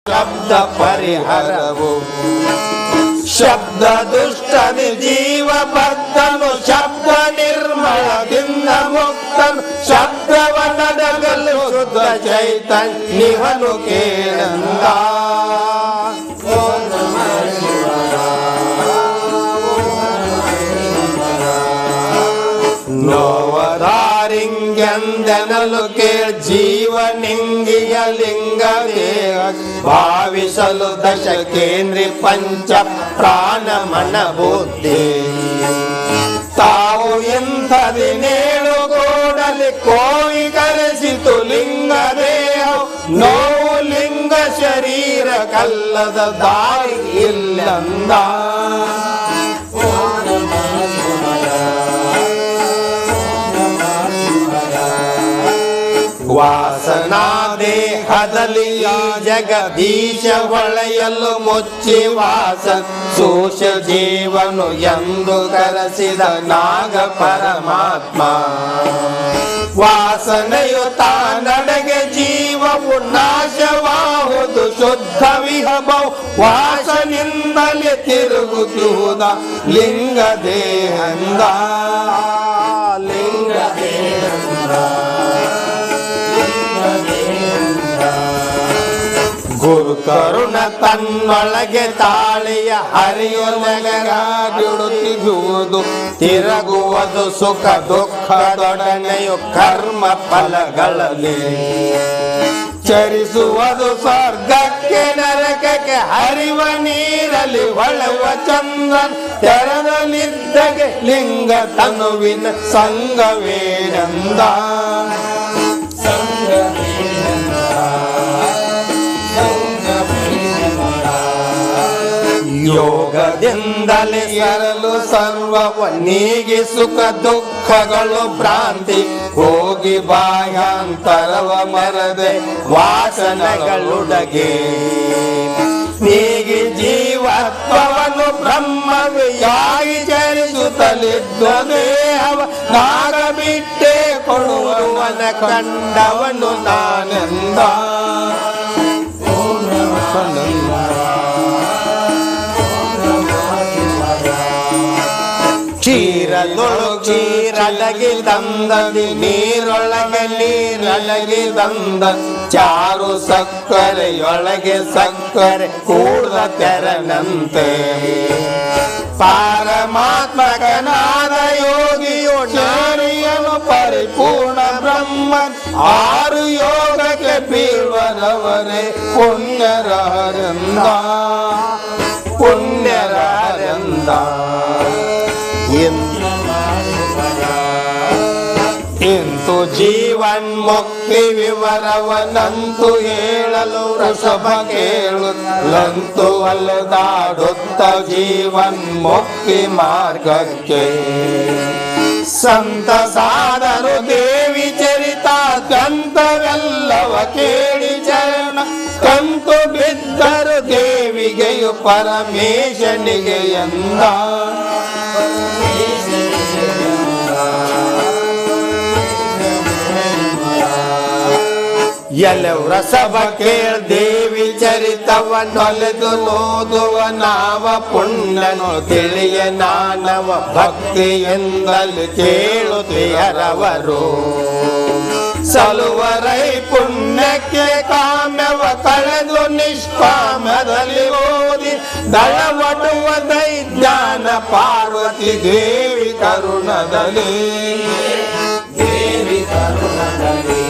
ಶಬ್ದ ಪರಿಹಾರವು ಶಬ್ದ ದುಷ್ಟನಿ ಜೀವ ಬದ್ಧನು ಶಬ್ದ ನಿರ್ಮಲದಿಂದ ಮುಕ್ತನು ಶಬ್ದವನ್ನಡಗಲು ಶುದ್ಧ ಚೈತನ್ಯವನು ಕೇಳಂದ ನೋವದಾರಿಂಗೆಂದೆನಲು ಕೇಳ ಜೀವನಿಂಗಿಯ ಲಿಂಗದೇಹ ಭಾವಿಸಲು ದಶಕೇಂದ್ರಿ ಪಂಚ ಪ್ರಾಣ ಮನ ಬುದ್ಧಿ ತಾವು ಎಂಥದಿನೇಳು ಕೂಡಲಿ ಕೋವಿ ಕರೆಸಿತು ಲಿಂಗದೇಹ ನೋವು ಲಿಂಗ ಶರೀರ ಕಲ್ಲದ ದಾರಿ ಇಲ್ಲಂದ ವಾಸನಾ ದೇಹದಲ್ಲಿ ಜಗದೀಶ ಹೊಳೆಯಲು ಮುಚ್ಚಿ ವಾಸ ಸೂಷ ಜೀವನು ಎಂದು ಕರೆಸಿದ ನಾಗ ಪರಮಾತ್ಮ ವಾಸನೆಯು ತಾನಡೆಗೆ ಜೀವವು ನಾಶವಾಹುದು ಶುದ್ಧ ವಿಹಬವು ವಾಸನಿಂದಲೇ ತಿರುಗುತ್ತುವುದ ಲಿಂಗ ದೇಹಂದ ಲಿಂಗ ದೇಹಂದ ಗುರು ಕರುಣ ತನ್ನೊಳಗೆ ತಾಳಿಯ ಹರಿಯೊಳಗಾಗಿಡುತ್ತಿರುವುದು ತಿರುಗುವುದು ಸುಖ ದುಃಖದೊಡನೆಯು ಕರ್ಮ ಫಲಗಳಲ್ಲಿ ಚರಿಸುವುದು ಸ್ವರ್ಗಕ್ಕೆ ನರಕಕ್ಕೆ ಹರಿವ ನೀರಲ್ಲಿ ಹೊಳೆವ ಚಂದ್ರನ್ ತೆರದಲ್ಲಿದ್ದಗೆ ಲಿಂಗ ತನುವಿನ ಸಂಗವೇನಂದ ಯೋಗದಿಂದಲೇ ಸರಲು ಸರ್ವವ ನೀಗಿ ಸುಖ ದುಃಖಗಳು ಭ್ರಾಂತಿ ಹೋಗಿ ಬಾಯಾಂತರವ ಮರದೆ ವಾಸನೆಗಳುಡಗೆ ನೀಗಿ ಜೀವತ್ವವನ್ನು ಬ್ರಹ್ಮವಿಯಾಗಿ ಚರಿಸುತ್ತಲಿದ್ದ ದೇಹವ ನಾಗ ಬಿಟ್ಟೆ ಕೊಡುವವನ ಕಂಡವನು ನಾನೆಂದ ಕ್ಷೀರದೊಳು ಕ್ಷೀರಲಗಿ ತಂದದಿ ನೀರೊಳಗೆ ನೀರಲಗಿ ತಂದ ಚಾರು ಸಕ್ಕರೆಯೊಳಗೆ ಸಕ್ಕರೆ ಕೂಡ್ದ ತೆರನಂತೆ ಪಾರಮಾತ್ಮಕನಾದ ಯೋಗಿಯು ಜ್ಞಾನಿಯನು ಪರಿಪೂರ್ಣ ಬ್ರಹ್ಮನ್ ಆರು ಯೋಗಕ್ಕೆ ಬೀಳ್ವರವರೇ ಪುಣ್ಯರಾರಂದ ಪುಣ್ಯರಾರಂದ ಇಂತು ಜೀವನ್ ಮುಕ್ತಿ ವಿವರವನಂತು ಹೇಳಲು ವೃಷಭ ಕೇಳಲಂತು ಅಲ್ಲದಾಡುತ್ತ ಜೀವನ್ ಮುಕ್ತಿ ಮಾರ್ಗಕ್ಕೆ ಸಂತ ಸಾಧರು ದೇವಿ ಚರಿತ ಕಂತವೆಲ್ಲವ ಕೇಳಿ ಚರಣ ಕಂತು ಬಿದ್ದರು ದೇವಿಗೆಯು ಪರಮೇಶನಿಗೆ ಎಂದ ಎಲ್ಲವರ ಸಭ ಕೇಳ ದೇವಿ ಚರಿತವನ್ನೊಲೆದು ನೋದುವ ನಾವ ಪುಣ್ಯನು ತಿಳಿಯ ನಾನವ ಭಕ್ತಿಯಿಂದಲೇ ಕೇಳುತ್ತೀಯರವರು ಸಲುವರೈ ಪುಣ್ಯಕ್ಕೆ ಕಾಮ್ಯವ ಕಳೆದು ನಿಷ್ಕಾಮ್ಯದಲ್ಲಿ ಓದಿ ದಳವಡುವ ದೈಜ್ಞಾನ ಪಾರ್ವತಿ ದೇವಿ ಕರುಣದಲ್ಲಿ